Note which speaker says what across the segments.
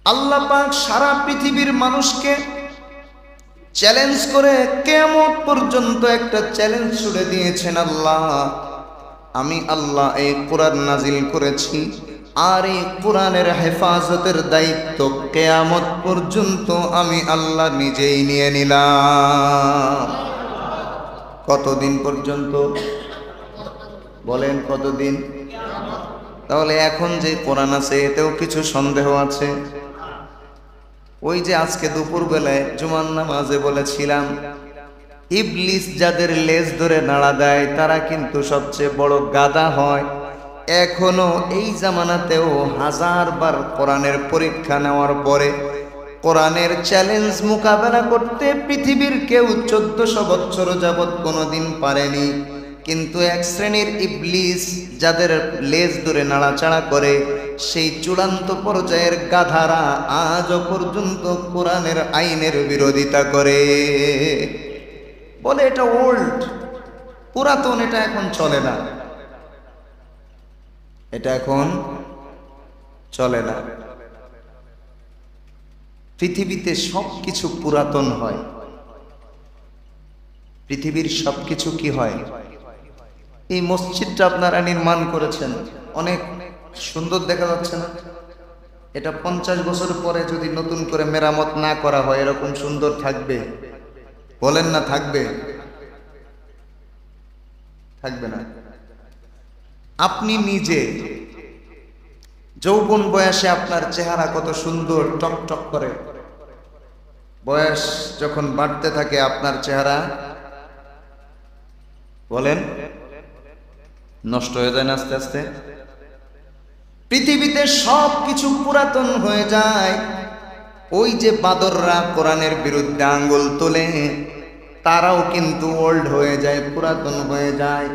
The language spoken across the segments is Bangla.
Speaker 1: আল্লাহ পাক সারা পৃথিবীর মানুষকে চ্যালেঞ্জ করে কিয়ামত পর্যন্ত একটা চ্যালেঞ্জ ছুড়ে দিয়েছেন। আল্লাহ, আমি আল্লাহ এই কোরআন নাজিল করেছি, আর এই কোরআনের হেফাজতের দায়িত্ব কিয়ামত পর্যন্ত আমি আল্লাহ নিজেই নিয়ে নিলাম। কতদিন পর্যন্ত বলেন? কতদিন? তাহলে এখন যে কোরআন আছে এতেও কিছু সন্দেহ আছে? ওই যে আজকে দুপুরবেলায় জুমার নামাজে বলেছিলাম, ইবলিস যাদের লেজ ধরে নাড়া দেয় তারা কিন্তু সবচেয়ে বড় গাধা হয়। এখনো এই জামানাতেও হাজারবার কোরআনের পরীক্ষা নেওয়ার পরে কোরআনের চ্যালেঞ্জ মোকাবেলা করতে পৃথিবীর কেউ 1400 বছর যাবৎ কোনোদিন পারেনি। কিন্তু এক শ্রেণীর ইবলিস যাদের লেজ ধরে নাড়াচাড়া করে, সেই চূড়ান্ত পর্যায়ের গাধারা আজও পর্যন্ত কোরআনের আইনের বিরোধিতা করে, বলে এটা ওল্ড, পুরাতন, এটা এখন চলে না, এটা এখন চলে না। পৃথিবীতে সবকিছু পুরাতন হয়, পৃথিবীর সবকিছু কি হয়? এই মসজিদটা আপনারা নির্মাণ করেছেন, অনেক সুন্দর দেখা যাচ্ছে না? এটা 50 বছর পরে যদি নতুন করে মেরামত না করা হয় এরকম সুন্দর থাকবে? বলেন না থাকবে? থাকবে না। আপনি নিজে যৌবন বয়সে আপনার চেহারা কত সুন্দর টকটক করে, বয়স যখন বাড়তে থাকে আপনার চেহারা বলেন নষ্ট হয়ে যায় না আস্তে আস্তে? পৃথিবীতে সব কিছু পুরাতন হয়ে যায়। ওই যে বাদররা কোরআনের বিরুদ্ধে আঙ্গুল তোলে, তারাও কিন্তু ওল্ড হয়ে যায়, পুরাতন হয়ে যায়।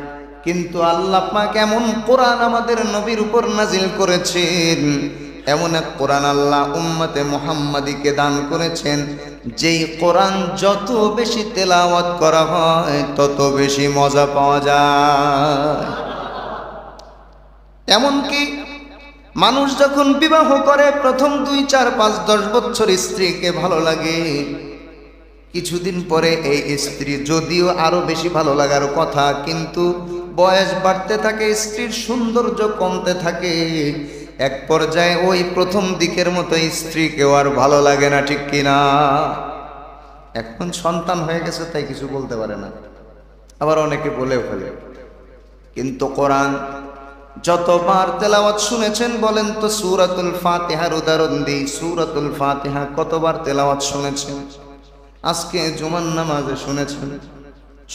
Speaker 1: কিন্তু আল্লাহ পাক এমন কোরআন আমাদের নবীর উপর নাজিল করেছেন, এমন এক কোরআন আল্লাহ উম্মতে মুহাম্মাদিকে দান করেছেন, যেই কোরআন যত বেশি তেলাওয়াত করা হয় তত বেশি মজা পাওয়া যায়। এমনকি মানুষ যখন বিবাহ করে প্রথম 2, 4, 5, 10 বছর স্ত্রীকে ভালো লাগে, কিছুদিন পরে এই স্ত্রী যদিও আরো বেশি ভালো লাগার কথা, কিন্তু বয়স বাড়তে থাকে, স্ত্রীর সৌন্দর্য কমতে থাকে, এক পর্যায়ে ওই প্রথম দিকের মতো স্ত্রীকেও আর ভালো লাগে না, ঠিক কিনা? এখন সন্তান হয়ে গেছে তাই কিছু বলতে পারে না, আবার অনেকে বলেও ফেলে। কিন্তু কোরআন যতবার তেলাওয়াত শুনেছেন বলেন তো? সূরাতুল ফাতিহার উদাহরণ দিই, সূরাতুল ফাতিহা কতবার তেলাওয়াত শুনেছেন? আজকে জুমার নামাজে শুনেছেন?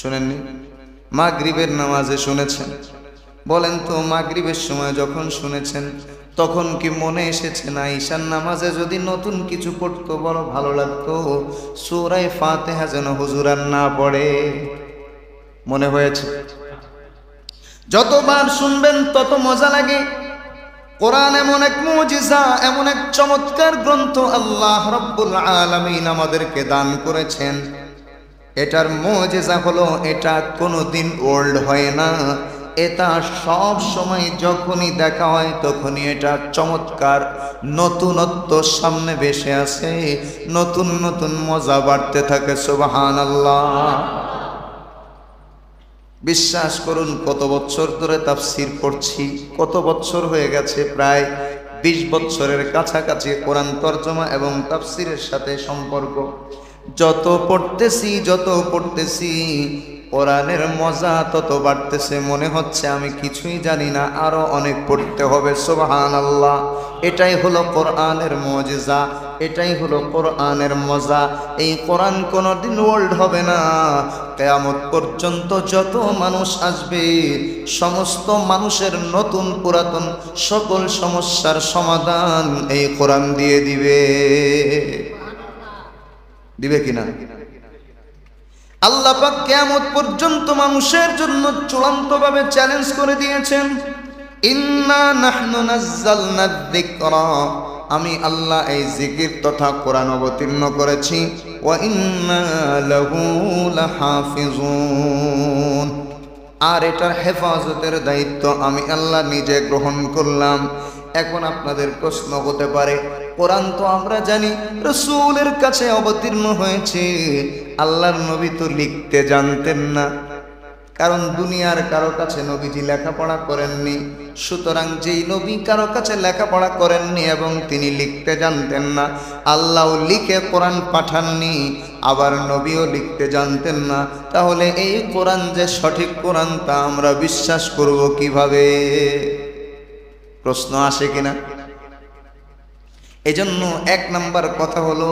Speaker 1: শুনেননি? মাগরিবের নামাজে শুনেছেন? বলেন তো মাগরিবের সময় যখন শুনেছেন তখন কি মনে এসেছে না ঈশার নামাজে যদি নতুন কিছু পড়তো বড় ভালো লাগতো, সূরা ফাতিহা যেন হুজুর আর না পড়ে? মনে হয়েছে? যতবার শুনবেন তত মজা লাগে। কোরআন এমন এক মুজিজা, এমন এক চমৎকার গ্রন্থ আল্লাহ রাব্বুল আলামিন আমাদেরকে দান করেছেন। এটার মুজিজা হলো এটা কোনোদিন ওল্ড হয় না, এটা সব সময় যখনই দেখা হয় তখনই এটা চমৎকার নতুনত্ব সামনে ভেসে আসে, নতুন নতুন মজা বাড়তে থাকে। সুবহানাল্লাহ। বিশ্বাস করুন, কত বছর ধরে তাফসীর পড়ছি, কত বছর হয়ে গেছে, প্রায় 20 বছরের কাছাকাছি কোরআন তরজমা এবং তাফসীরের সাথে সম্পর্ক। যত পড়তেছি কোরআনের মজা তত বাড়তেছে, মনে হচ্ছে আমি কিছুই জানি না, আরো অনেক পড়তে হবে। সুবহানাল্লাহ। এটাই হলো কোরআনের মুজিজা, এটাই হলো কোরআনের মজা। এই কোরআন কোনোদিন ওল্ড হবে না। কিয়ামত পর্যন্ত যত মানুষ আসবে সমস্ত মানুষের নতুন পুরাতন সকল সমস্যার সমাধান এই কোরআন দিয়ে দিবে। দিবে কিনা? আল্লাহ পাক কিয়ামত পর্যন্ত মানুষের জন্য চূড়ান্তভাবে চ্যালেঞ্জ করে দিয়েছেন, ইন্না নাহনু নাযালনা যিকরা, আমি আল্লাহ এই জিকির তথা কোরআন অবতীর্ণ করেছি, ওয়া ইন্না লাহু লাহাফিজুন, আর এটার হেফাজতের দায়িত্ব আমি আল্লাহ নিজে গ্রহণ করলাম। এখন আপনাদের প্রশ্ন হতে পারে, কোরআন তো আমরা জানি রাসূলের কাছে অবতীর্ণ হয়েছে, আল্লাহর নবী তো লিখতে জানতেন না, কারণ দুনিয়ার কারো কাছে নবীজি লেখাপড়া করেননি। সুতরাং যেই নবী কারো কাছে লেখাপড়া করেননি এবং তিনি লিখতে জানতেন না, আল্লাহও লিখে কোরআন পাঠাননি, আবার নবীও লিখতে জানতেন না, তাহলে এই কোরআন যে সঠিক কোরআন তা আমরা বিশ্বাস করব কিভাবে? প্রশ্ন আসে কিনা? এজন্য এক নাম্বার কথা হলো,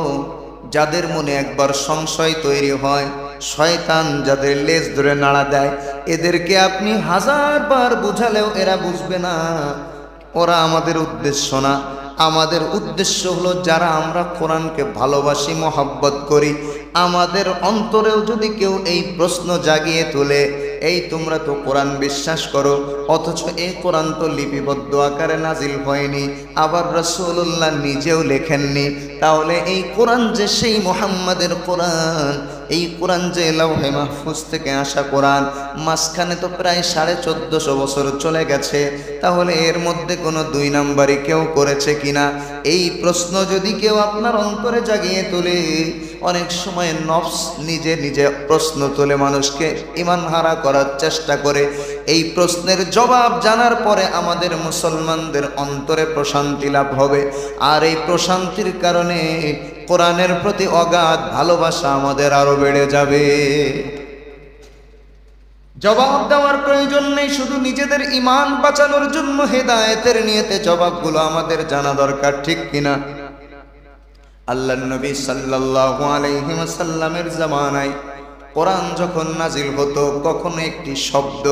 Speaker 1: যাদের মনে একবার সংশয় তৈরি হয়, শয়তান যাদের লেজ ধরে নাড়া দেয়, এদেরকে আপনি 1000 বার বুঝালেও এরা বুঝবে না। ওরা আমাদের উদ্দেশ্য না। আমাদের উদ্দেশ্য হলো যারা আমরা কোরআনকে ভালোবাসি, মহব্বত করি, আমাদের অন্তরেও যদি কেউ এই প্রশ্ন জাগিয়ে তোলে, এই তোমরা তো কোরআন বিশ্বাস করো, অথচ এই কোরআন তো লিপিবদ্ধ আকারে নাজিল হয়নি, আবার রাসূলুল্লাহ নিজেও লেখেননি, তাহলে এই কোরআন যে সেই মুহাম্মাদের কোরআন, এই কোরআন যে লাউহে মাহফুজ থেকে আসা কোরআন, মাঝখানে তো প্রায় 1450 বছর চলে গেছে, তাহলে এর মধ্যে কোনো 2 নাম্বারই কেউ করেছে কিনা? এই প্রশ্ন যদি কেউ আপনার অন্তরে জাগিয়ে তোলে, অনেক সময় নফস নিজে নিজে প্রশ্ন তোলে, মানুষকে ঈমান হারা করার চেষ্টা করে। এই প্রশ্নের জবাব জানার পরে আমাদের মুসলমানদের অন্তরে প্রশান্তি লাভ হবে, আর এই প্রশান্তির কারণে কোরআনের প্রতি অগাধ ভালোবাসা আমাদের আরো বেড়ে যাবে। জবাব দেওয়ার প্রয়োজন নেই, শুধু নিজেদের ঈমান বাঁচানোর জন্য হেদায়েতের নিয়তে জবাবগুলো আমাদের জানা দরকার, ঠিক কিনা? আল্লাহর নবী সাল্লাল্লাহু আলাইহি ওয়াসাল্লামের জামানায় কোরআন যখন নাজিল হতো, কখনো একটি শব্দ,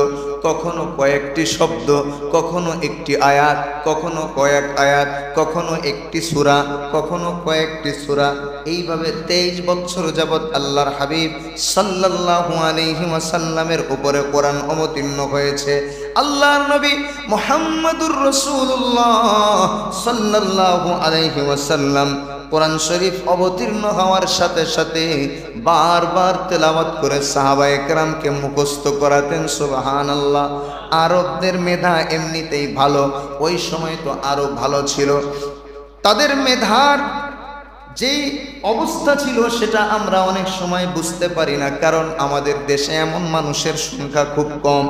Speaker 1: কখনো কয়েকটি শব্দ, কখনো একটি আয়াত, কখনো কয়েক আয়াত, কখনো একটি সূরা, কখনো কয়েকটি সূরা, এইভাবে 23 বছর যাবৎ আল্লাহর হাবিব সাল্লাল্লাহু আলাইহি ওয়াসাল্লামের উপরে কোরআন অবতীর্ণ হয়েছে। আল্লাহর নবী মুহাম্মদুর রাসূলুল্লাহ সাল্লাল্লাহু আলাইহি ওয়াসাল্লাম কোরআন শরীফ অবতীর্ণ হওয়ার সাথে সাথে বারবার তেলাওয়াত করে সাহাবায়ে কেরামকে মুখস্থ করাতেন। সুবহানাল্লাহ। আরবদের মেধা এমনিতেই ভালো, ওই সময় তো আরো ভালো ছিল। তাদের মেধার যেই অবস্থা ছিল সেটা আমরা অনেক সময় বুঝতে পারি না, কারণ আমাদের দেশে এমন মানুষের সংখ্যা খুব কম।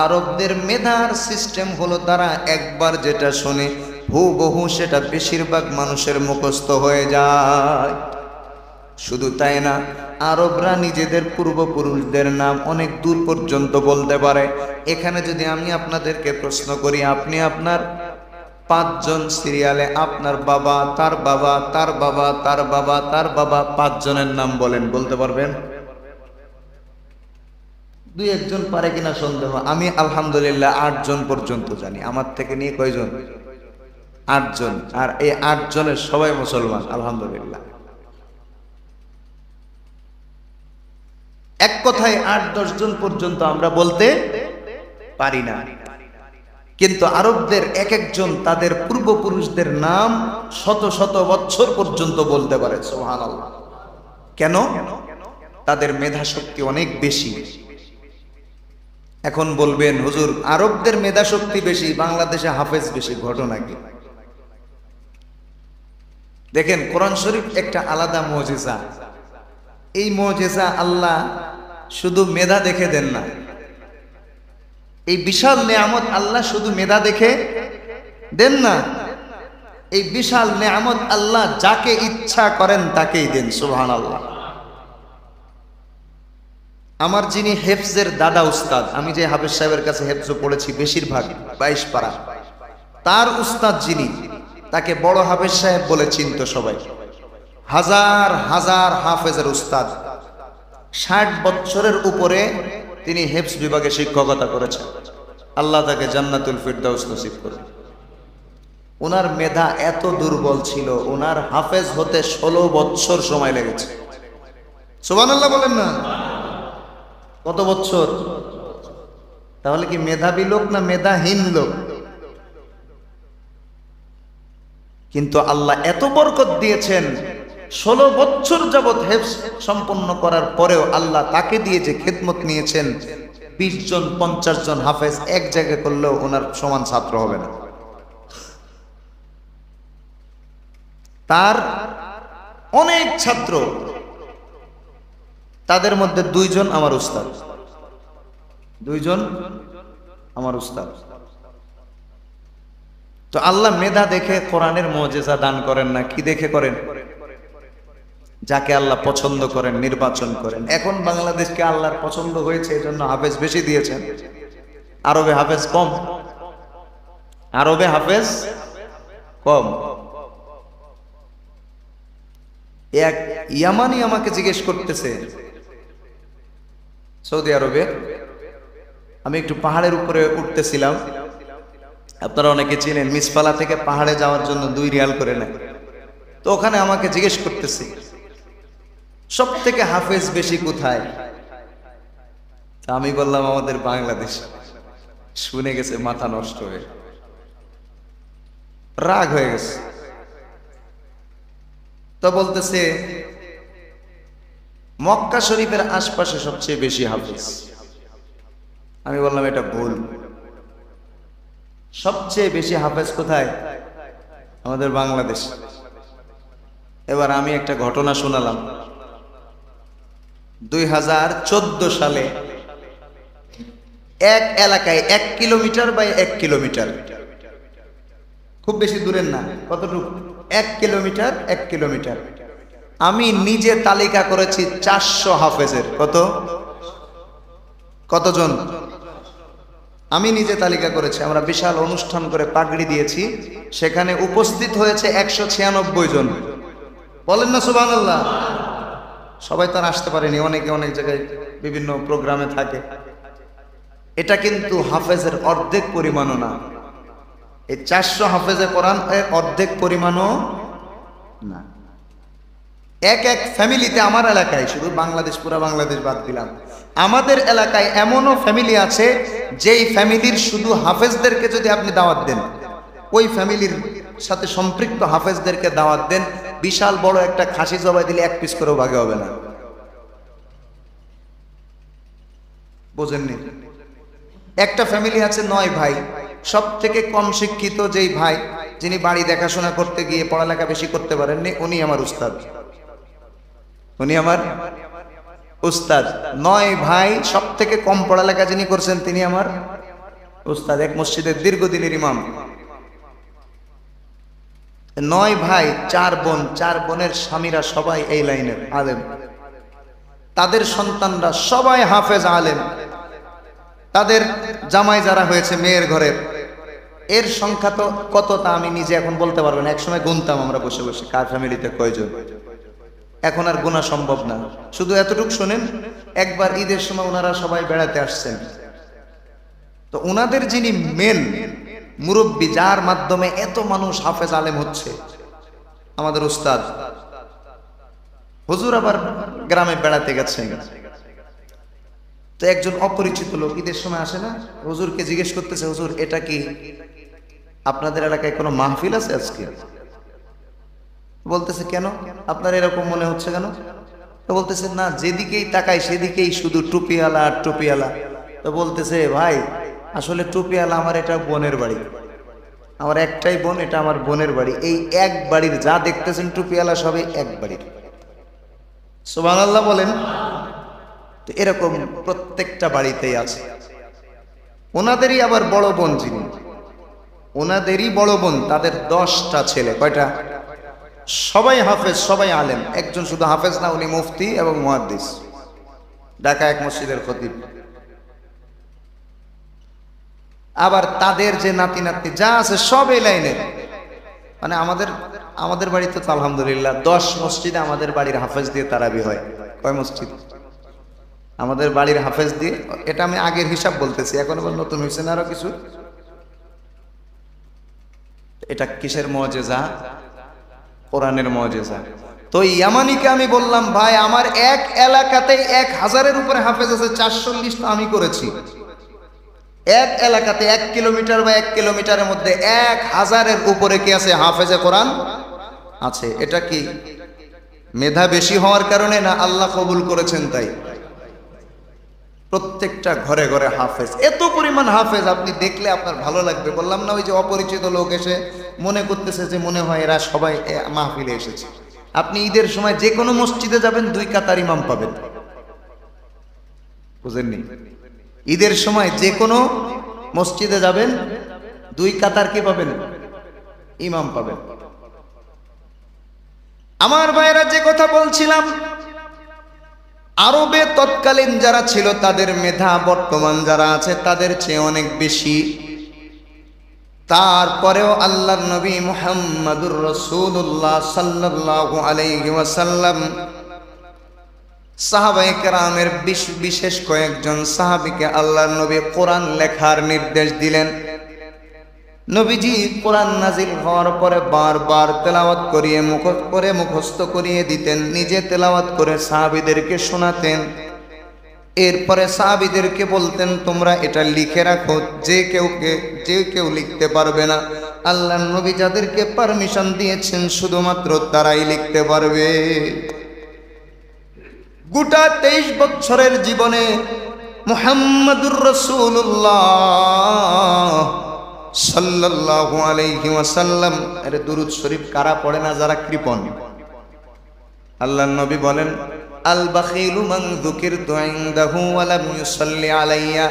Speaker 1: আরবদের মেধার সিস্টেম হলো তারা একবার যেটা শোনে হুবহু সেটা বেশিরভাগ মানুষের মুখস্থ হয়ে যায়। শুধু তাই না, আরবরা নিজেদের পূর্বপুরুষদের নাম অনেক দূর পর্যন্ত বলতে পারে। এখানে যদি আমি আপনাদেরকে প্রশ্ন করি, আপনি আপনার 5 জন সিরিয়ালে আপনার বাবা, তার বাবা, তার বাবা, তার বাবা, তার বাবা, 5 জনের নাম বলেন, বলতে পারবেন? 2-1 জন পারে কিনা সন্দেহ। আমি আলহামদুলিল্লাহ 8 জন পর্যন্ত জানি। আমার থেকে নিয়ে কয়জন? 8 জন। আর এই 8 জনের সবাই মুসলমান, আলহামদুলিল্লাহ। এক কথায় 8-10 জন পর্যন্ত আমরা বলতে পারি না, কিন্তু আরবদের এক একজন তাদের পূর্বপুরুষদের নাম শত শত বছর পর্যন্ত বলতে পারে। সুবহানাল্লাহ। কেন? তাদের মেধা শক্তি অনেক বেশি। এখন বলবেন হুজুর আরবদের মেধা শক্তি বেশি, বাংলাদেশে হাফেজ বেশি, ঘটনা কি? দেখেন, কোরআন শরীফ একটা আলাদা মুজিজা। এই মুজিজা আল্লাহ শুধু মেধা দেখে দেন না, এই বিশাল নেয়ামত আল্লাহ শুধু মেধা দেখে দেন না, এই বিশাল নেয়ামত আল্লাহ যাকে ইচ্ছা করেন তাকেই দেন। সুবহানাল্লাহ। আমার যিনি হেফজের দাদা উস্তাদ, আমি যে হাফেজ সাহেবের কাছে হেফজ পড়েছি বেশিরভাগ 22 পারা, তার উস্তাদ যিনি, তাকে বড় হাফেজ সাহেব বলে চিনত সবাই। হাজার হাজার হাফেজের উস্তাদ, 60 বছরের উপরে তিনি হেফজ বিভাগে শিক্ষকতা করেছেন। আল্লাহ তাকে জান্নাতুল ফিরদাউস নসিব করুন। ওনার মেধা এত দুর্বল ছিল, ওনার হাফেজ হতে 16 বছর সময় লেগেছে। সুবহানাল্লাহ বলেন না? কত বছর? তাহলে কি মেধাবী লোক না মেধাহীন লোক? কিন্তু আল্লাহ এত বরকত দিয়েছেন, 16 বছর যাবৎ হেফজ সম্পন্ন করার পরেও আল্লাহ তাকে দিয়ে যে খেদমত নিয়েছেন, 20 জন 50 জন হাফেজ এক জায়গায় করলেও ওনার সমান ছাত্র হবে না। তার অনেক ছাত্র, তাদের মধ্যে 2 জন আমার উস্তাদ, 2 জন আমার উস্তাদ। তো আল্লাহ মেধা দেখে কোরআনের মুজিজা দান করেন না, কি দেখে করেন? যাকে আল্লাহ পছন্দ করেন, নির্বাচন করেন। এখন বাংলাদেশকে আল্লাহর পছন্দ হয়েছে, এজন্য হাফেজ বেশি দিয়েছেন। আরবে হাফেজ কম, আরবে হাফেজ কম। এক ইয়ামানি আমাকে জিজ্ঞেস করতেছে, সৌদি আরবে আমি একটু পাহাড়ের উপরে উঠতেছিলাম, আপনারা অনেকে চিনেন, মিসফালা থেকে পাহাড়ে যাওয়ার জন্য 2 রিয়াল করে নেয়। তো ওখানে আমাকে জিজ্ঞেস করতেছে সব থেকে হাফেজ বেশি কোথায়? তা আমি বললাম আমাদের বাংলাদেশ। শুনে গেছে মাথা নষ্ট হয়ে, রাগ হয়ে গেছে। তো বলতেছে মক্কা শরীফের আশপাশে সবচেয়ে বেশি হাফেজ। আমি বললাম এটা ভুল, সবচেয়ে বেশি হাফেজ কোথায়? আমাদের বাংলাদেশ। এবার আমি একটা ঘটনা শোনালাম। 2014 সালে এক এলাকায় 1 কিলোমিটার বাই 1 কিলোমিটার, খুব বেশি দূরের না, কতটুকু? 1 কিলোমিটার 1 কিলোমিটার। আমি নিজে তালিকা করেছি 400 হাফেজের। কতজন? আমি নিজে তালিকা করেছি। আমরা বিশাল অনুষ্ঠান করে পাগড়ি দিয়েছি, সেখানে উপস্থিত হয়েছে 196 জন। বলেন না সুবহানাল্লাহ। সবাই তো আর আসতে পারেনি, অনেকে অনেক জায়গায় বিভিন্ন প্রোগ্রামে থাকে। এটা কিন্তু হাফেজের অর্ধেক পরিমাণও না। এই 400 হাফেজে কোরআন এর অর্ধেক পরিমাণও না। এক ফ্যামিলিতে, আমার এলাকায়, শুধু বাংলাদেশ, পুরা বাংলাদেশ বাদ দিলাম, আমাদের এলাকায় এমনও ফ্যামিলি আছে যেই ফ্যামিলির শুধু হাফেজদেরকে যদি আপনি দাওয়াত দেন, ওই ফ্যামিলির সাথে সম্পৃক্ত হাফেজদেরকে দাওয়াত দেন, বিশাল বড় একটা খাসি জবাই দিলে 1 পিস করেও ভাগে হবে না। বোঝেননি? একটা ফ্যামিলি আছে 9 ভাই, সব থেকে কম শিক্ষিত যেই ভাই, যিনি বাড়ি দেখাশোনা করতে গিয়ে পড়ালেখা বেশি করতে পারেননি, উনি আমার উস্তাদ। উনি আমার উস্তাদ। 9 ভাই, সব থেকে কম পড়ালেখা যিনি করছেন তিনি আমার উস্তাদ। এক মসজিদের দীর্ঘদিনের ইমাম। 9 ভাই 4 বোন, 4 বোনের স্বামীরা সবাই এই লাইনের আলেম, তাদের সন্তানরা সবাই হাফেজ আলেম। তাদের জামাই যারা হয়েছে মেয়ের ঘরের, এর সংখ্যা তো কত তা আমি নিজে এখন বলতে পারবো না। একসময় গুনতাম আমরা বসে বসে কার ফ্যামিলিতে কয়জন, এখন আর গোনা সম্ভব না। শুধু এতটুকু শোনেন, একবার ঈদের সময় ওনারা সবাই বেড়াতে আসছেন, তো ওনাদের যিনি মেন মুরব্বী, যার মাধ্যমে এত মানুষ হাফেজ আলেম হচ্ছে, আমাদের উস্তাদ হুজুর আবার গ্রামে বেড়াতে গেছেন। তো একজন অপরিচিত লোক ঈদের সময় আসে না, হুজুরকে জিজ্ঞেস করতেছে, হুজুর এটা কি আপনাদের এলাকায় কোনো মাহফিল আছে আজকে? বলতেছে কেন, আপনার এরকম মনে হচ্ছে কেন? তো বলতেছে না, যেদিকেই তাকাই সেদিকেই শুধু টুপিওয়ালা আর টুপিওয়ালা। তো বলতেছে ভাই, আসলে টুপিওয়ালা আমার এটা বোনের বাড়ি, আমার একটাই বোন, এটা আমার বোনের বাড়ি। এই এক বাড়ির যা দেখতেছেন টুপিওয়ালা সবই এক বাড়ির। সুবহানাল্লাহ বলেন। তো এরকম প্রত্যেকটা বাড়িতেই আছে। ওনাদেরই আবার বড় বোন যিনি, ওনাদেরই বড় বোন, তাদের 10টা ছেলে। কয়টা? সবাই হাফেজ, সবাই আলেম। একজন শুধু হাফেজ না, উনি মুফতি এবং মুহাদ্দিস, ঢাকা এক মসজিদের খতিব। আবার তাদের যে নাতি নাতনি যা আছে সব এই লাইনের। মানে আমাদের বাড়িতে তো আলহামদুলিল্লাহ 10 মসজিদে আমাদের বাড়ির হাফেজ দিয়ে তারাবি হয়। কয় মসজিদ? আমাদের বাড়ির হাফেজ দিয়ে। এটা আমি আগের হিসাব বলতেছি, এখন আবার নতুন হয়েছে না আরো কিছু। এটা কিসের মুজিজা? কোরআনের মুজিজা। তো ইয়ামানিকে আমি বললাম, ভাই আমার এক এলাকাতেই 1000-এর উপরে হাফেজ আছে, 440 তো আমি করেছি। এক এলাকাতে 1 কিলোমিটার বা 1 কিলোমিটারের মধ্যে 1000-এর উপরে কি আছে? হাফেজে কোরআন আছে। এটা কি মেধা বেশি হওয়ার কারণে, না আল্লাহ কবুল করেছেন তাই? প্রত্যেকটা ঘরে ঘরে হাফেজ, এত পরিমাণ হাফেজ, আপনি দেখলে আপনার ভালো লাগবে। বললাম না, ওই যে অপরিচিত লোক এসে মনে করতেছে যে মনে হয় এরা সবাই মাহফিলে এসেছে। আপনি ঈদের সময় যে কোনো মসজিদে যাবেন 2 কাতার ইমাম পাবেন, বুঝেননি? ঈদের সময় যে কোনো মসজিদে যাবেন 2 কাতার কি পাবেন? ইমাম পাবেন। আমার ভাইরা, যে কথা বলছিলাম, আরবে তৎকালীন যারা ছিল তাদের মেধা বর্তমান যারা আছে তাদের চেয়ে অনেক বেশি। তারপরেও আল্লাহর নবী মুহাম্মদুর রাসূলুল্লাহ সাল্লাল্লাহু আলাইহি ওয়াসাল্লাম সাহাবায়ে কেরামের বিশেষ কয়েকজন সাহাবীকে আল্লাহর নবী কোরআন লেখার নির্দেশ দিলেন। নবীজি কোরআন নাজিল হওয়ার পরে বারবার তেলাওয়াত করিয়ে মুখস্থ করিয়ে দিতেন, নিজে তেলাওয়াত করে সাহাবীদেরকে শোনাতেন। এরপরে সাহাবীদেরকে বলতেন, তোমরা এটা লিখে রাখো, যে কেউ লিখতে পারবে না। আল্লাহর নবী যাদেরকে পারমিশন দিয়েছেন শুধুমাত্র তারাই লিখতে পারবে। গোটা 23 বছরের জীবনে মুহাম্মদুর রাসূলুল্লাহ সাল্লাল্লাহু আলাইহি ওয়াসাল্লাম এর দুরূদ শরীফ কারা পড়ে না? যারা কৃপণ। আল্লাহর নবী বলেন, আল বাখিলু মান যুকিরতু ইনদাহু ওয়া লাম ইউসাল্লি আলাইয়া,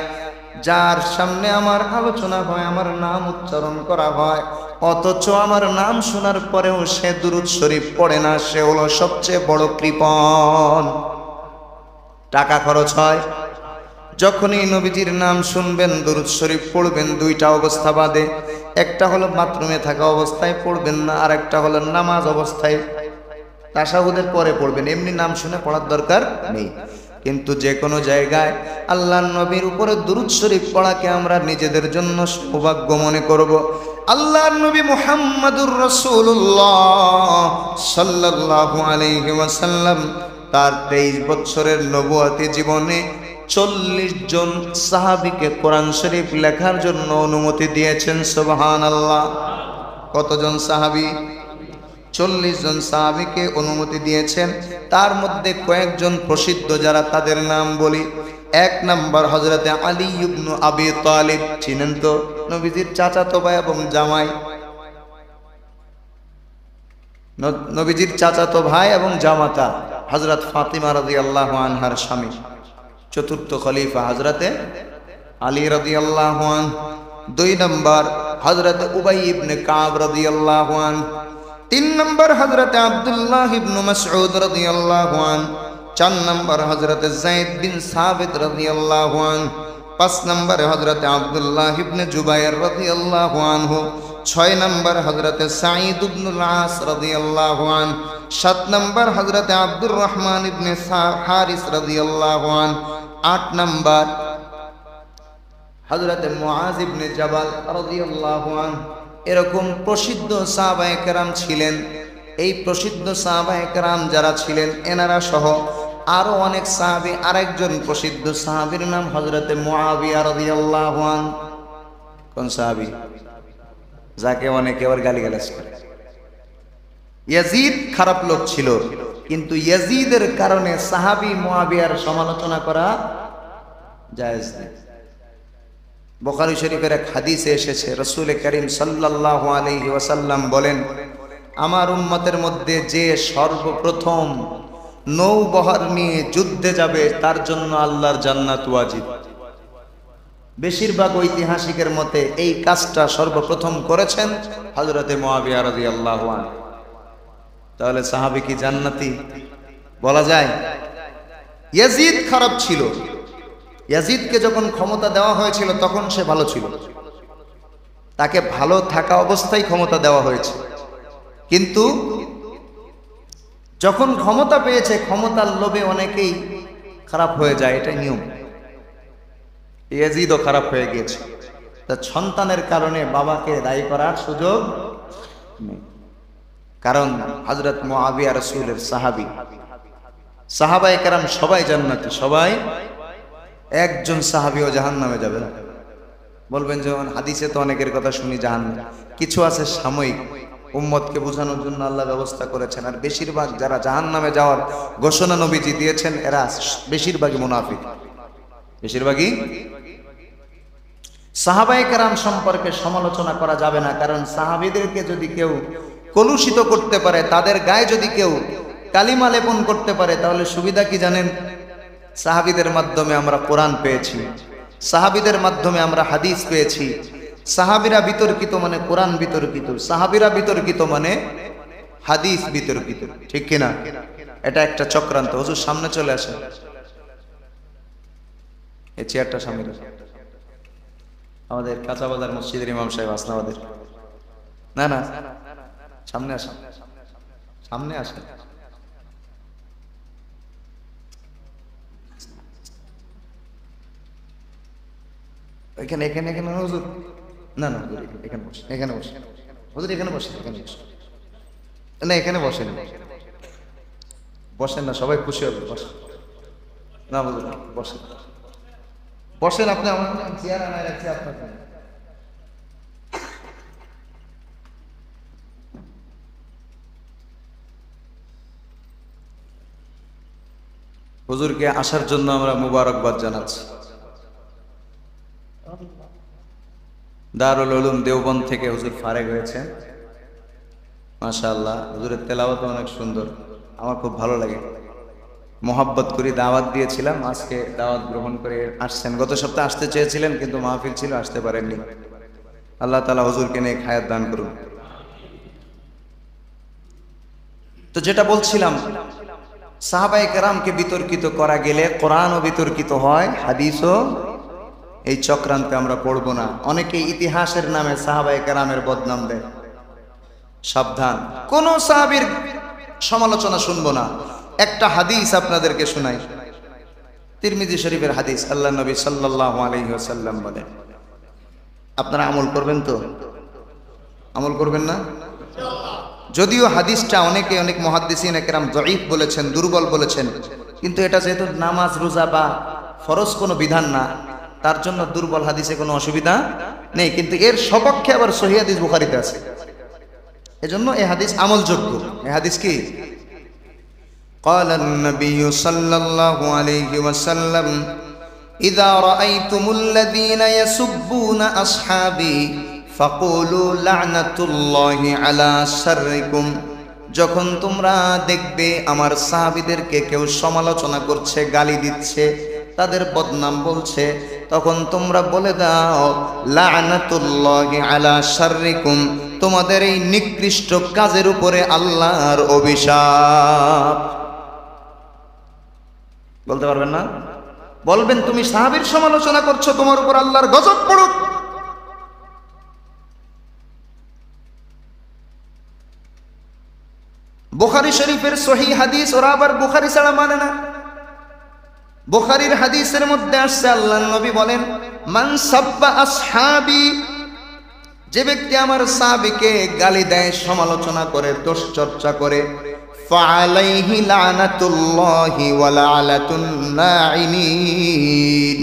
Speaker 1: যার সামনে আমার আলোচনা হয়, আমার নাম উচ্চারণ করা হয়, অথচ আমার নাম শোনার পরেও সে দুরূদ শরীফ পড়ে না, সে হলো সবচেয়ে বড় কৃপণ। টাকা খরচ হয়, যখনই নবীজির নাম শুনবেন দুরূদ শরীফ পড়বেন। 2টা অবস্থা বাদে, একটা হলো বাথরুমে থাকা অবস্থায় পড়বেন না, আর একটা হলো নামাজ অবস্থায় তাশাহুদের পরে পড়বেন। এমনি নাম শুনে পড়ার দরকার নেই। কিন্তু যে কোনো জায়গায় আল্লাহর নবীর উপরে দুরূদ শরীফ পড়াকে আমরা নিজেদের জন্য সৌভাগ্য মনে করব। আল্লাহর নবী মুহাম্মদুর রাসূলুল্লাহ সাল্লাল্লাহু আলাইহি ওয়াসাল্লাম তার 23 বছরের নবুয়তি জীবনে 40 জন সাহাবীকে কোরআন শরীফ লেখার জন্য অনুমতি দিয়েছেন। সুবহানাল্লাহ। কতজন সাহাবী? 40 জন সাহাবীকে অনুমতি দিয়েছেন। তার মধ্যে কয়েকজন প্রসিদ্ধ, যারা তাদের নাম বলি। 1 নম্বর হযরতে আলী ইবনে আবি তালিব, চিনেন তো? নবীজির চাচাতো ভাই এবং জামাই। নবীজির চাচাতো ভাই এবং জামাতা হযরত ফাতিমা রাদিয়াল্লাহু আনহার স্বামী। 4র্থ খলিফা হযরতে আলী রাদিয়াল্লাহু আনহু। 2 নম্বর হযরতে উবাই ইবনে কাব রাদিয়াল্লাহু আনহু। 3 নম্বর হযরতে আব্দুল্লাহ ইবনে মাসউদ রাদিয়াল্লাহু আনহু। 4 নম্বর হযরতে যায়েদ বিন সাবিত রাদিয়াল্লাহু আনহু। 5 নম্বর হযরতে আব্দুল্লাহ ইবনে জুবায়ের রাদিয়াল্লাহু আনহু। 6 নম্বর হযরতে সাঈদ ইবনুল আস রাদিয়াল্লাহু আনহু। 7 নম্বর হযরতে আব্দুর রহমান ইবনে হারিস রাদিয়াল্লাহু আনহু। 8 নম্বর হযরতে মুআজ ইবনে জাবাল রাদিয়াল্লাহু আনহু। এরকম প্রসিদ্ধ সাহাবায়ে কেরাম ছিলেন। এই প্রসিদ্ধ সাহাবায়ে কেরাম যারা ছিলেন, এনারা সহ আরো অনেক সাহাবী। আরেকজন প্রসিদ্ধ সাহাবীর নাম হযরতে মুআবিয়া রাদিয়াল্লাহু আনহু। কোন সাহাবী? যাকে অনেকে আবার গালিগালাজ করে। ইয়াজিদ খারাপ লোক ছিল, কিন্তু ইয়াজিদের কারণে সাহাবী মুআবিয়ার সমালোচনা করা জায়েজ নেই। বুখারী শরীফের এক হাদিসে এসেছে, রাসূল করিম সাল্লাল্লাহু আলাইহি ওয়াসাল্লাম বলেন, আমার উম্মতের মধ্যে যে সর্বপ্রথম নৌবহর নিয়ে যুদ্ধে যাবে তার জন্য আল্লাহর জান্নাত ওয়াজিব। বেশিরভাগ ঐতিহাসিকের মতে এই কাজটা সর্বপ্রথম করেছেন হযরতে মুআবিয়া রাদিয়াল্লাহু আনহু। তাহলে সাহাবী কি জান্নাতি বলা যায়? ইয়াজিদ খারাপ ছিল। ইয়াজিদকে যখন ক্ষমতা দেওয়া হয়েছিল তখন সে ভালো ছিল, তাকে ভালো থাকা অবস্থায় ক্ষমতা দেওয়া হয়েছে। কিন্তু যখন ক্ষমতা পেয়েছে, ক্ষমতার লোভে অনেকেই খারাপ হয়ে যায়, এটাই নিয়ম। ইয়াজিদও খারাপ হয়ে গিয়েছে। তার সন্তানের কারণে বাবাকে দায়ী করার সুযোগ নেই, কারণ হযরত মুআবিয়া রাসূলের সাহাবী। সাহাবায়ে কেরাম সবাই জান্নাতি, সবাই। একজন সাহাবীও জাহান্নামে যাবে না। বলবেন যেমন হাদিসে তো অনেকের কথা শুনি জাহান্নাম, কিছু আছে সাময়িক, উম্মতকে বোঝানোর জন্য আল্লাহ ব্যবস্থা করেছেন। আর বেশিরভাগ যারা জাহান্নামে যাওয়ার ঘোষণা নবীজি দিয়েছেন, এরা বেশিরভাগই মুনাফিক, বেশিরভাগই। সাহাবায়ে কেরাম সম্পর্কে সমালোচনা করা যাবে না, কারণ সাহাবীদেরকে যদি কেউ কলুষিত করতে পারে, তাদের গায়ে যদি কেউ কালিমা লেপন করতে পারে, তাহলে সুবিধা কি জানেন? সাহাবীদের মাধ্যমে আমরা কোরআন পেয়েছি, সাহাবীদের মাধ্যমে আমরা হাদিস পেয়েছি। সাহাবীরা বিতর্কিত মানে কোরআন বিতর্কিত, সাহাবীরা বিতর্কিত মানে হাদিস বিতর্কিত, ঠিক কিনা? এটা একটা চক্রান্ত। হুজুর সামনে চলে আসেন, এই চেয়ারটা সামনে। আমাদের কাঁচাবাজার মসজিদের ইমাম সাহেব আসনাবাদের, না না সামনে আসেন, সামনে আসেন। এখানে এখানে এখানে হুজুর, না না এখানে বসে, এখানে বসে হুজুর, এখানে বসে, এখানে বসে, না এখানে বসেন, বসেন না, সবাই খুশি হবে, বসেন না হুজুর, বসেন বসেন। আপনি আমার চেয়ার আনায় রাখছি আপনার। হুজুরকে আসার জন্য আমরা মুবারকবাদ জানাচ্ছি। দারুল উলুম দেওবন্দ থেকে হুজুর ফারেগ হয়েছে, মাশাআল্লাহ। হুজুরের তেলাওয়াত অনেক সুন্দর, আমার খুব ভালো লাগে, মোহাব্বত করি। দাওয়াত দিয়েছিলাম, আজকে দাওয়াত গ্রহণ করে আসছেন। গত সপ্তাহে আসতে চেয়েছিলেন কিন্তু মাহফিল ছিল, আসতে পারেননি। আল্লাহ তাআলা হুজুরকে নেক হায়াত দান করুন। তো যেটা বলছিলাম, সাহাবায়ে কেরামকে বিতর্কিত করা গেলে কোরআনও বিতর্কিত হয়, হাদিসও। এই চক্রান্তে আমরা পড়বো না। অনেকে ইতিহাসের নামে সাহাবায়ে কেরামের বদনাম দেয়, সাবধান। কোন সাহাবীর সমালোচনা শুনবো না। একটা হাদিস আপনাদেরকে শোনাই, তিরমিজি শরীফের হাদিস। আল্লাহ নবী সাল্লাল্লাহু আলাইহি ওয়াসাল্লাম বলেন, আপনারা আমল করবেন তো? আমল করবেন না? যদিও হাদিসটা অনেকে, অনেক মুহাদ্দিসিন কেরাম যঈফ বলেছেন, দুর্বল বলেছেন, কিন্তু এটা যেহেতু নামাজ রোজা বা ফরজ কোনো বিধান না, তার জন্য দুর্বল হাদিসে কোনো অসুবিধা নেই। কিন্তু এর সপক্ষে আবার সহিহ হাদিস বুখারীতে আছে, এজন্য এই হাদিস আমলযোগ্য। এই হাদিস কি? قال النبي صلى الله عليه وسلم إذا رأيتم الذين يسبون أصحابي فقولوا لعنة الله على شركم। যখন তোমরা দেখবে আমার সাহাবীদেরকে কেউ সমালোচনা করছে, গালি দিচ্ছে, তাদের বদনাম বলছে, তখন তোমরা বলে দাও লা'নাতুল্লাহি আলা শাররিকুম, তোমাদের এই নিকৃষ্ট কাজের উপরে আল্লাহর অভিশাপ। বলতে পারবেন না? বলবেন তুমি সাহাবীর সমালোচনা করছো, তোমার উপর আল্লাহর গজব পড়ুক। বুখারী শরীফের সহিহ হাদিস, ওরা আবার বুখারী ছাড়া মানে না। বুখারীর হাদিসের মধ্যে আসছে, আল্লাহর নবী বলেন, মান সাব্বা আসহাবি, যে ব্যক্তি আমার সাহাবীকে গালি দেয়, সমালোচনা করে, দোষ চর্চা করে, ফাআলাইহি লানাতুল্লাহি ওয়া লা'নাতুন নাইনিন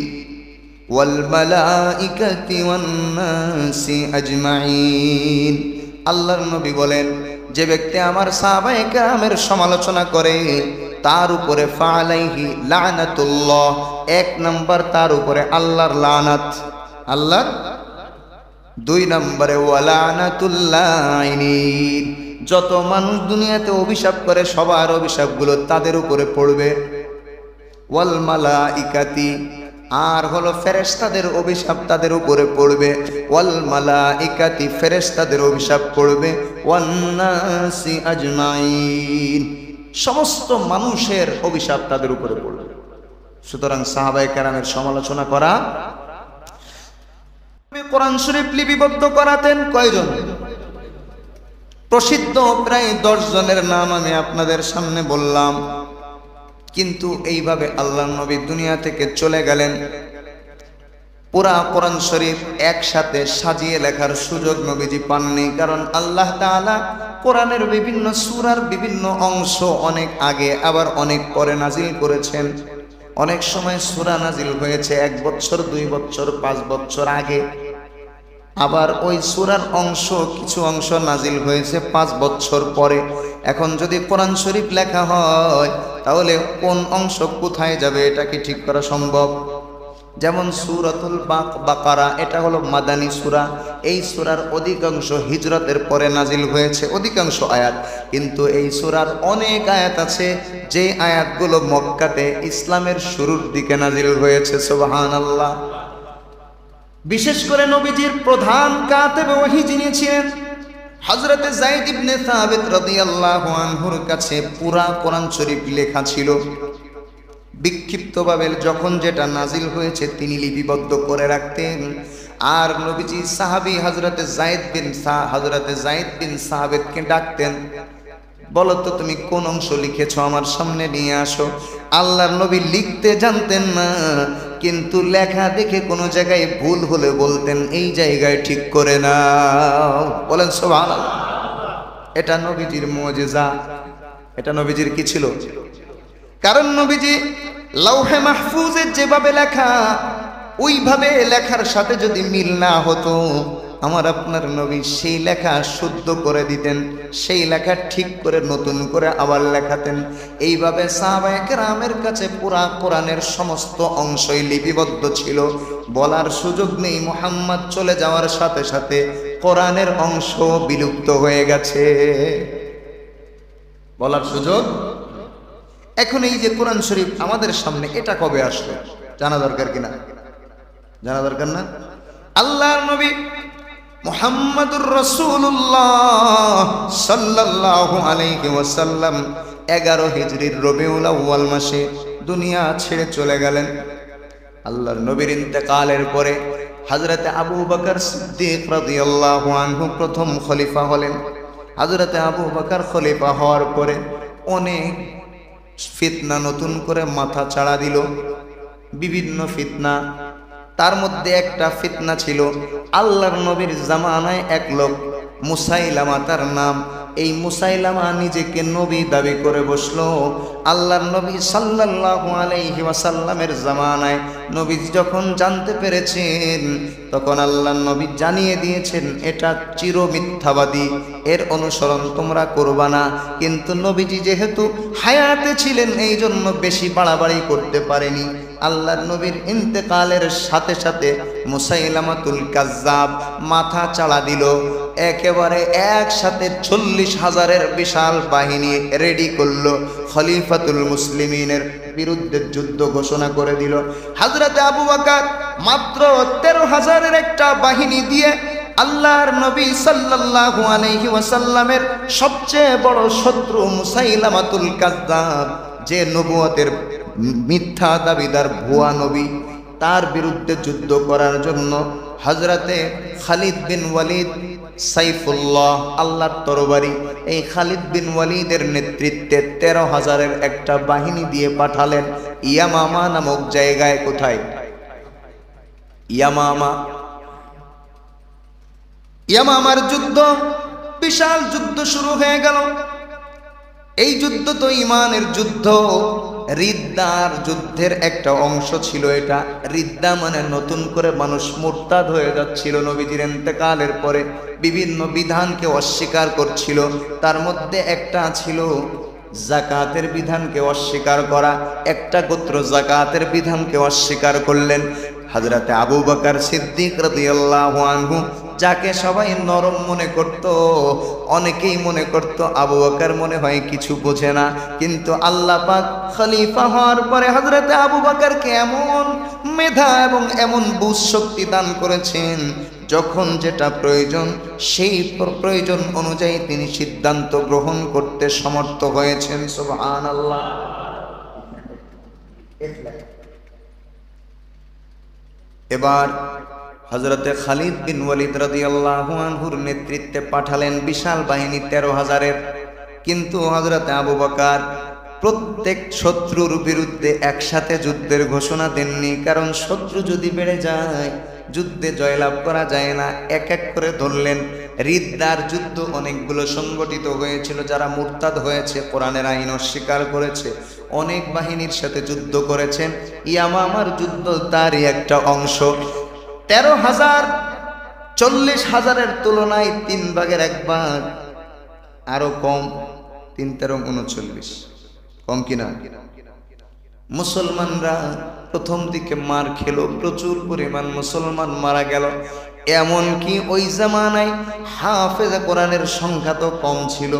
Speaker 1: ওয়াল মালাইকাতি ওয়ান নাসি আজমাইন। আল্লাহর নবী বলেন, যে ব্যক্তি আমার সাহাবায়ে কেরামের সমালোচনা করে, তার উপরে ফাআলাইহি লানাতুল্লাহ, এক নাম্বার তার উপরে আল্লাহর লানাত, আল্লাহর। দুই নম্বরে ওয়া লানাতুল লাইনিন, যত মানুষ দুনিয়াতে অভিশাপ করে সবার অভিশাপগুলো তাদের উপরে পড়বে। ওয়াল মালাইকাতি, আর হলো ফেরেশতাদের অভিশাপ তাদের উপরে পড়বে। ওয়াল মালাইকাতি, ফেরেশতাদের অভিশাপ পড়বে। ওয়ান নাসি আজমাইন, সমস্ত মানুষের অভিশাপ তাদের উপরে পড়বে। সুতরাং সাহাবায়ে কেরামের সমালোচনা করা। কোরআন শরীফ লিপিবদ্ধ করাতেন কয়জন? প্রসিদ্ধ প্রায় 10 জনের নাম আমি আপনাদের সামনে বললাম। কিন্তু এইভাবে আল্লাহর নবী দুনিয়া থেকে চলে গেলেন, পুরা কোরআন শরীফ একসাথে সাজিয়ে লেখার সুযোগ নবীজি পাননি। কারণ আল্লাহ তাআলা কোরআনের বিভিন্ন সূরার বিভিন্ন অংশ অনেক আগে আবার অনেক পরে নাজিল করেছেন। অনেক সময় সূরা নাজিল হয়েছে 1 বছর, 2 বছর, 5 বছর আগে। আবার ওই সূরার অংশ, কিছু অংশ নাজিল হয়েছে 5 বছর পরে। এখন যদি কোরআন শরীফ লেখা হয়, তাহলে কোন অংশ কোথায় যাবে এটা কি ঠিক করা সম্ভব? যেমন সূরাতুল বাকারা, এটা হলো মাদানী সূরা। এই সূরার অধিকাংশ হিজরতের পরে নাজিল হয়েছে, অধিকাংশ আয়াত। কিন্তু এই সূরার অনেক আয়াত আছে যে আয়াতগুলো মক্কাতে ইসলামের শুরুর দিকে নাজিল হয়েছে। সুবহানাল্লাহ। বিশেষ করে নবীজির প্রধান কাতেব ওহী যিনি ছিলেন হযরতে যায়েদ ইবনে সাবিত রাদিয়াল্লাহু আনহুর কাছে পুরা কোরআন শরীফ লেখা ছিল। বিক্ষিপ্তভাবে যখন যেটা নাজিল হয়েছে তিনি লিপিবদ্ধ করে রাখতেন। আর নবীজি সাহাবী হযরতে যায়েদ বিন সাবিতকে ডাকতেন, বলো তো তুমি কোন অংশ লিখেছো, আমার সামনে নিয়ে আসো। আল্লাহর নবী লিখতে জানতেন না, কিন্তু লেখা দেখে কোনো জায়গায় ভুল হলে বলতেন এই জায়গায় ঠিক করে নাও। বলেন সুবহানাল্লাহ। এটা নবীজির মুজিজা। এটা নবীজির কি ছিল? কারণ নবীজি লৌহে মাহফুজে যেভাবে লেখা, ওইভাবে লেখার সাথে যদি মিল না হতো, আমার আপনার নবী সেই লেখা শুদ্ধ করে দিতেন, সেই লেখা ঠিক করে নতুন করে আবার লেখাতেন। এইভাবে সাহাবায়ে কেরামের কাছে পুরা কোরআনের সমস্ত অংশই লিপিবদ্ধ ছিল। বলার সুযোগ নেই, মুহাম্মদ চলে যাওয়ার সাথে সাথে কোরআনের অংশ বিলুপ্ত হয়ে গেছে। বলার সুযোগ। এখন এই যে কোরআন শরীফ আমাদের সামনে, এটা কবে আসলো জানা দরকার কিনা? জানা দরকার না? আল্লাহর নবী মুহাম্মাদুর রাসূলুল্লাহ সাল্লাল্লাহু আলাইহি ওয়াসাল্লাম 11 হিজরির রবিউল আউয়াল মাসে দুনিয়া ছেড়ে চলে গেলেন। আল্লাহর নবীর ইন্তেকালের পরে হযরতে আবু বকর সিদ্দিক রাদিয়াল্লাহু আনহু প্রথম খলিফা হলেন। হযরতে আবু বকর খলিফা হওয়ার পরে অনেক ফিতনা নতুন করে মাথা চাড়া দিল, বিভিন্ন ফিতনা। তার মধ্যে একটা ফিতনা ছিল, আল্লাহর নবীর জামানায় এক লোক মুসাইলামা তার নাম, এই মুসাইলামা নিজেকে নবী দাবি করে বসলো। আল্লাহর নবী সাল্লাল্লাহু আলাইহি ওয়াসাল্লামের জামানায় নবী যখন জানতে পেরেছেন, তখন আল্লাহর নবী জানিয়ে দিয়েছেন এটা চির মিথ্যাবাদী, এর অনুসরণ তোমরা করবা না। কিন্তু নবীজি যেহেতু হায়াতে ছিলেন, এই জন্য বেশি বাড়াবাড়ি করতে পারেনি। আল্লাহর নবীর ইন্তেকালের সাথে সাথে মুসাইলামাতুল কাজ্জাব মাথা চাড়া দিল। একেবারে একসাথে 40,000-এর বিশাল বাহিনী রেডি করলো, খলিফাতুল মুসলিমিনের বিরুদ্ধে যুদ্ধ ঘোষণা করে দিল। হযরতে আবু বকর মাত্র 13,000-এর একটা বাহিনী দিয়ে আল্লাহর নবী সাল্লাল্লাহু আলাইহি ওয়াসাল্লামের সবচেয়ে বড় শত্রু মুসাইলামাতুল কাজ্জাব, যে নবুয়তের মিথ্যা দাবিদার ভুয়া নবী, তার বিরুদ্ধে যুদ্ধ করার জন্য হযরতে খালিদ বিন ওয়ালিদ সাইফুল্লাহ, আল্লাহর তরবারি, এই খালিদ বিন ওয়ালিদের নেতৃত্বে 13,000-এর একটা বাহিনী দিয়ে পাঠালেন ইয়ামামা নামক জায়গায়। কোথায়? ইয়ামামার যুদ্ধ, বিশাল যুদ্ধ শুরু হয়ে গেল। এই যুদ্ধ তো ঈমানের যুদ্ধ, রিদ্দার যুদ্ধের একটা অংশ ছিল এটা। রিদ্দা মানে নতুন করে মানুষ মুরতাদ হয়ে যাচ্ছিল নবীজির ইন্তেকালের পরে, বিভিন্ন বিধানকে অস্বীকার করছিল। তার মধ্যে একটা ছিল যাকাতের বিধানকে অস্বীকার করা। একটা গোত্র যাকাতের বিধানকে অস্বীকার করলেন। হযরতে আবু বকর সিদ্দিক রাদিয়াল্লাহু আনহু, যাকে সবাই নরম মনে করত, অনেকেই মনে করত আবু বকর মনে হয় কিছু বোঝে না, কিন্তু আল্লাহ পাক খলিফা হওয়ার পরে হযরতে আবু বকরকে এমন মেধা এবং এমন বুঝ শক্তি দান করেছেন, যখন যেটা প্রয়োজন সেই প্রয়োজন অনুযায়ী তিনি সিদ্ধান্ত গ্রহণ করতে সমর্থ হয়েছেন। সুবহানাল্লাহ। এবার হযরতে খালিদ বিন ওয়ালিদ রাদিয়াল্লাহু আনহুর নেতৃত্বে পাঠালেন বিশাল বাহিনী 13,000-এর। কিন্তু হযরতে আবু বকর প্রত্যেক শত্রুর বিরুদ্ধে একসাথে যুদ্ধের ঘোষণা দেননি, কারণ শত্রু যদি বেড়ে যায় যুদ্ধে জয়লাভ করা যায় না। এক এক করে ধরলেন। রিদ্দার যুদ্ধ অনেকগুলো সংগঠিত হয়েছিল, যারা মুরতাদ হয়েছে, কোরআনের আইন অস্বীকার করেছে, অনেক বাহিনীর সাথে যুদ্ধ করেছেন। ইয়ামামার যুদ্ধ তারই একটা অংশ। 13,000 40,000-এর তুলনায় 3 ভাগের 1 ভাগ, আরো কম, 3 13 39, কম কিনা? মুসলমানরা প্রথম দিকে মার খেলো, প্রচুর পরিমাণ মুসলমান মারা গেল। এমনকি ওই জামানায় হাফেজ কোরআনের সংখ্যা তো কম ছিল।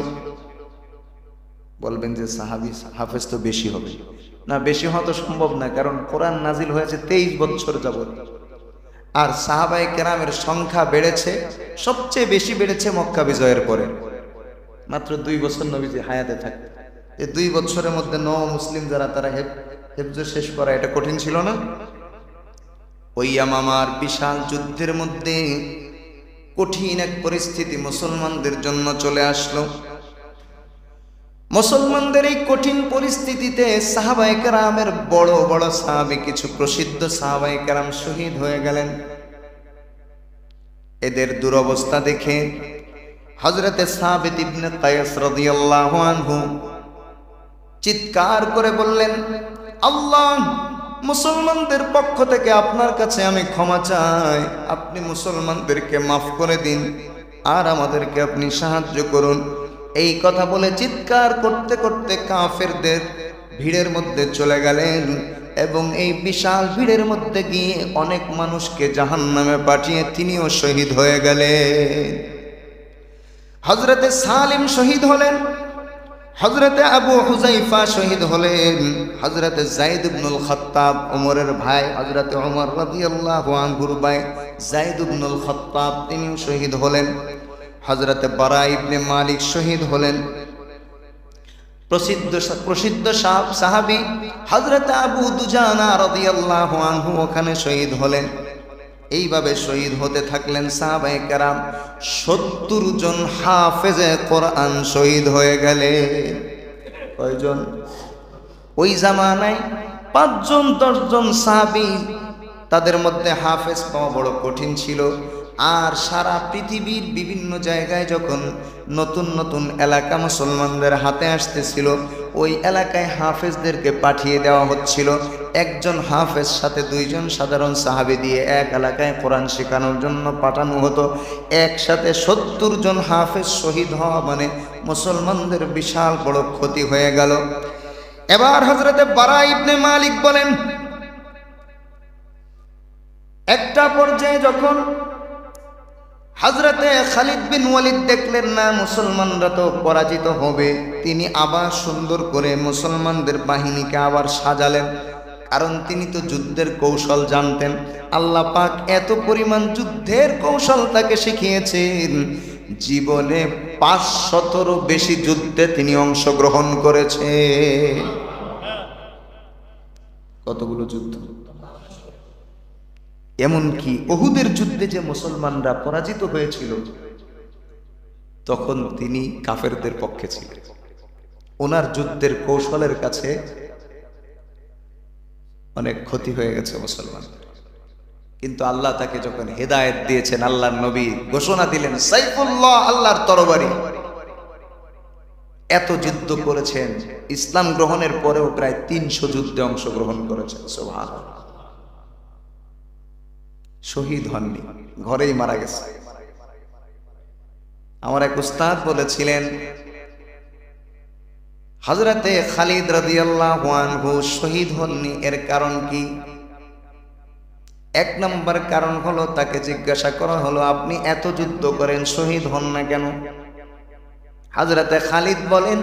Speaker 1: বলবেন যে সাহাবী হাফেজ তো বেশি হবে, না বেশি হওয়া তো সম্ভব না, কারণ কোরআন নাজিল হয়েছে 23 বছর যাবত। আর সাহাবায়ে কেরামের সংখ্যা বেড়েছে, সবচেয়ে বেশি বেড়েছে মক্কা বিজয়ের পরে। মাত্র 2 বছর নবীজি হায়াতে থাকতে, এই 2 বছরের মধ্যে মুসলিম যারা তারা হেফজ শেষ করা এটা কঠিন ছিল না। ওই ইয়ামামার বিশাল যুদ্ধের মধ্যে কঠিন এক পরিস্থিতি মুসলমানদের জন্য চলে আসলো। মুসলমানদের এই কঠিন পরিস্থিতিতে সাহাবায়ে কেরামের বড় বড় সাহাবী, কিছু প্রসিদ্ধ সাহাবায়ে কেরাম শহীদ হয়ে গেলেন। এদের দুরবস্থা দেখে হযরতে সাবিত ইবনে কায়েস রাদিয়াল্লাহু আনহু চিৎকার করে বললেন, আল্লাহ, মুসলমানদের পক্ষ থেকে আপনার কাছে আমি ক্ষমা চাই, আপনি মুসলমানদেরকে মাফ করে দিন আর আমাদেরকে আপনি সাহায্য করুন। এই কথা বলে চিৎকার করতে করতে কাফেরদের ভিড়ের মধ্যে চলে গেলেন এবং এই বিশাল ভিড়ের মধ্যে গিয়ে অনেক মানুষকে জাহান্নামে পাঠিয়ে তিনিও শহীদ হয়ে গেলেন। হযরতে সালিম শহীদ হলেন, হযরতে আবু হুযাইফা শহীদ হলেন, হযরতে যায়েদ ইবনুল খাত্তাব ওমরের ভাই, হযরতে ওমর রাদিয়াল্লাহু আনহুর ভাই যায়েদ ইবনুল খাত্তাব তিনিও শহীদ হলেন, হযরতে বারা ইবনে মালিক শহীদ হলেন, প্রসিদ্ধ সাহাবী হযরতে আবু দুজানা রাদিয়াল্লাহু আনহু ওখানে শহীদ হলেন। এইভাবে শহীদ হতে থাকলেন সাহাবায়ে কেরাম। 70 জন হাফেজে কোরআন শহীদ হয়ে গেলেন। কয়জন? ওই জামানায় 5 জন 10 জন সাহাবী, তাদের মধ্যে হাফেজ পাওয়া বড় কঠিন ছিল। আর সারা পৃথিবীর বিভিন্ন জায়গায় যখন নতুন নতুন এলাকা মুসলমানদের হাতে আসতেছিল, ওই এলাকায় হাফেজদেরকে পাঠিয়ে দেওয়া হচ্ছিল। একজন হাফেজ সাথে 2 জন সাধারণ সাহাবী দিয়ে এক এলাকায় কোরআন শেখানোর জন্য পাঠানো হতো। একসাথে 70 জন হাফেজ শহীদ হওয়া মানে মুসলমানদের বিশাল বড় ক্ষতি হয়ে গেল। এবার হযরতে বারা ইবনে মালিক বলেন, একটা পর্যায়ে যখন হযরতে খালিদ বিন ওয়ালিদ দেখলেন না মুসলমানরা তো পরাজিত হবে, তিনি আবার সুন্দর করে মুসলমানদের বাহিনীকে আবার সাজালেন। কারণ তিনি তো যুদ্ধের কৌশল জানতেন। আল্লাহ পাক এত পরিমাণ যুদ্ধের কৌশল তাকে শিখিয়েছেন, জীবনে 500-র বেশি যুদ্ধে তিনি অংশগ্রহণ করেছেন। কতগুলো যুদ্ধ! এমনকি উহুদের যুদ্ধে যে মুসলমানরা পরাজিত হয়েছিল, তখন তিনি কাফেরদের পক্ষে ছিলেন। ওনার যুদ্ধের কৌশলের কাছে অনেক ক্ষতি হয়ে গেছে মুসলমান। কিন্তু আল্লাহ তাকে যখন হেদায়েত দিয়েছেন, আল্লাহর নবী ঘোষণা দিলেন সাইফুল্লাহ, আল্লাহর তরবারি। এত যুদ্ধ করেছেন, ইসলাম গ্রহণের পরেও প্রায় 300 যুদ্ধে অংশগ্রহণ করেছেন। সুবহানাল্লাহ। শহীদ হননি, ঘরেই মারা গেছে। আমার এক উস্তাদ বলেছিলেন, হযরতে খালিদ রাদিয়াল্লাহু আনহু শহীদ হননি, এর কারণ কি? 1 নম্বর কারণ হলো, তাকে জিজ্ঞাসা করা হলো, আপনি এত যুদ্ধ করেন শহীদ হন না কেন? হযরতে খালিদ বলেন,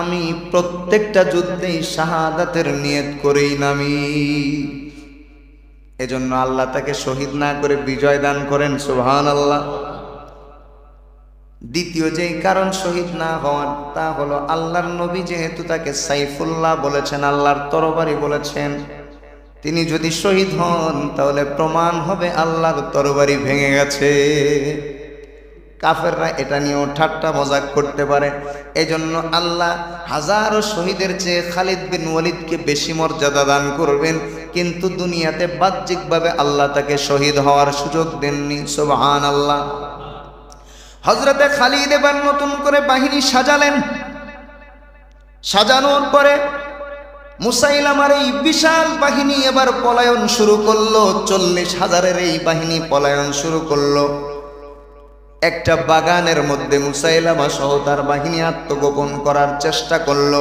Speaker 1: আমি প্রত্যেকটা যুদ্ধেই শাহাদাতের নিয়ত করেই নামি, এজন্য আল্লাহ তাকে শহীদ না করে বিজয় দান করেন। সুবহানাল্লাহ। দ্বিতীয় যেই কারণ শহীদ না হওয়ার, তা হলো আল্লাহর নবী যেহেতু তাকে সাইফুল্লাহ বলেছেন, আল্লাহর তরবারি বলেছেন, তিনি যদি শহীদ হন তাহলে প্রমাণ হবে আল্লাহর তরবারি ভেঙে গেছে। কাফেররা এটা নিয়েও ঠাট্টা মজাক করতে পারে। এজন্য আল্লাহ হাজারো শহীদের চেয়ে খালিদ বিন ওয়ালিদকে বেশি মর্যাদা দান করবেন, কিন্তু দুনিয়াতে বাহ্যিকভাবে আল্লাহ তাকে শহীদ হওয়ার সুযোগ দেননি। সুবহানাল্লাহ। হযরতে খালিদ এবার নতুন করে বাহিনী সাজালেন। সাজানোর পরে মুসাইলামার এই বিশাল বাহিনী এবার পলায়ন শুরু করলো। 40,000-এর এই বাহিনী পলায়ন শুরু করলো। একটা বাগানের মধ্যে মুসাইলামা সহ তার বাহিনী আত্মগোপন করার চেষ্টা করলো।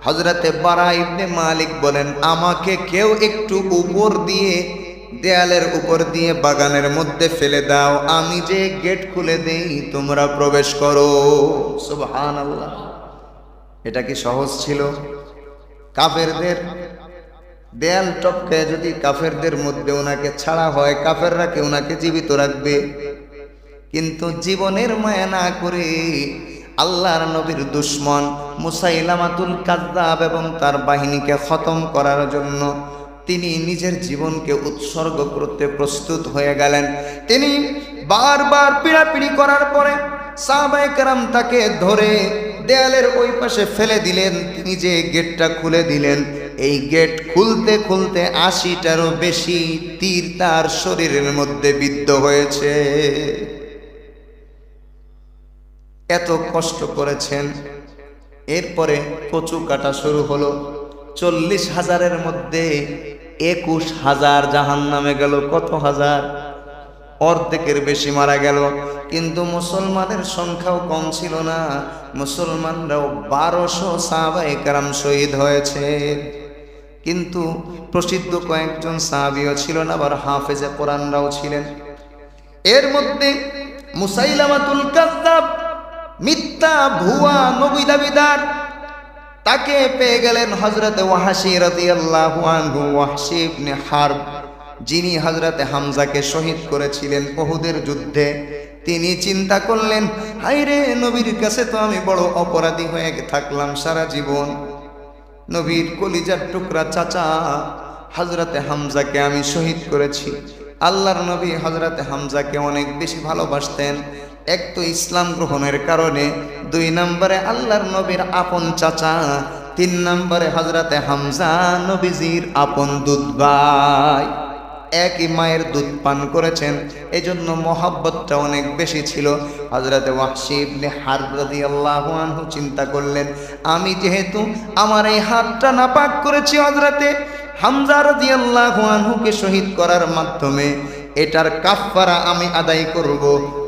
Speaker 1: হযরতে বারা ইবনে মালিক বলেন, আমাকে কেউ একটু উপর দিয়ে, দেয়ালের উপর দিয়ে বাগানের মধ্যে ফেলে দাও, আমি যে গেট খুলে দেই তোমরা প্রবেশ করো। সুবহানাল্লাহ। এটা কি সহজ ছিল? কাফেরদের দেয়াল টপকে যদি কাফেরদের মধ্যে ওনাকে ছাড়া হয়, কাফেররা কি ওনাকে জীবিত রাখবে? কিন্তু জীবনের মায়া না করে আল্লাহর নবীর দুশমন মুসাইলামাতুল কাযযাব এবং তার বাহিনীকে খতম করার জন্য তিনি নিজের জীবনকে উৎসর্গ করতে প্রস্তুত হয়ে গেলেন। তিনি বারবার পীড়াপিড়ি করার পরে সাহাবায়ে কেরাম তাকে ধরে দেয়ালের ওই পাশে ফেলে দিলেন। তিনি যে গেটটা খুলে দিলেন, এই গেট খুলতে খুলতে ৮০টারও বেশি তীর তার শরীরের মধ্যে বিদ্ধ হয়েছে। এত কষ্ট করেছেন। এরপরে কচু কাটা শুরু হলো। ৪০,০০০-এর মধ্যে ২১,০০০ জাহান্নামে গেল। কত হাজার? অর্ধেকের বেশি মারা গেল। কিন্তু মুসলমানের সংখ্যাও কম ছিল না, মুসলমানরাও ১২০০ সাহাবায়ে কেরাম শহীদ হয়েছে। কিন্তু প্রসিদ্ধ কয়েকজন সাহাবীও ছিল না, আবার হাফেজে কোরআনরাও ছিলেন। এর মধ্যে মুসাইলামাতুল কাযযাব, মিথ্যা ভুয়া নবী দাবিদার, তাকে পেয়ে গেলেন হযরতে ওয়াহশী রাদিয়াল্লাহু আনহু, ওয়াহশী ইবনে হারব, যিনি হযরতে হামজাকে শহীদ করেছিলেন উহুদের যুদ্ধে। তিনি চিন্তা করলেন, হায়রে, নবীর কাছে তো আমি বড় অপরাধী হয়ে থাকলাম সারা জীবন। নবীর কলিজার টুকরা চাচা হযরতে হামজাকে আমি শহীদ করেছি। আল্লাহর নবী হযরতে হামজাকে অনেক বেশি ভালোবাসতেন। এক তো ইসলাম গ্রহণের কারণে, ২ নম্বরে আল্লাহর নবীর আপন চাচা, ৩ নম্বরে হযরতে হামজা নবীজির আপন দুধ ভাই, একই মায়ের দুধ পান করেছেন, এজন্য মহব্বতটা অনেক বেশি ছিল। হযরতে ওয়াহশী ইবনে হারব রাদিয়াল্লাহু আনহু চিন্তা করলেন, আমি যেহেতু আমার এই হাতটা নাপাক করেছি হযরতে হামজা রাদিয়াল্লাহু আনহুকে শহীদ করার মাধ্যমে, এটার কাফফারা আমি আদায় করব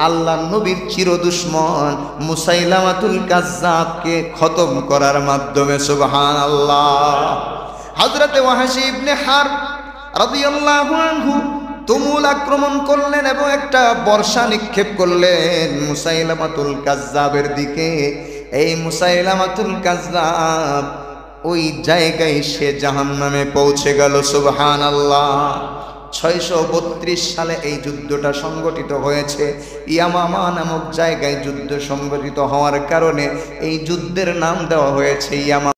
Speaker 1: আল্লাহর নবীর চির দুশমন মুসাইলামাতুল কাযযাবকে খতম করার মাধ্যমে। সুবহানাল্লাহ। হযরতে ওয়াহশী ইবনে হারব রাদিয়াল্লাহু আনহু তুমুল আক্রমণ করলেন এবং একটা বর্ষা নিক্ষেপ করলেন মুসাইলামাতুল কাযযাবের দিকে। এই মুসাইলামাতুল কাযযাব ওই জায়গায় সে জাহান্নামে পৌঁছে গেল। সুবহানাল্লাহ। ৬৩২ সালে এই যুদ্ধটা সংগঠিত হয়েছে। ইয়ামামা নামক জায়গায় যুদ্ধ সংগঠিত হওয়ার কারণে এই যুদ্ধের নাম দেওয়া হয়েছে ইয়ামামা।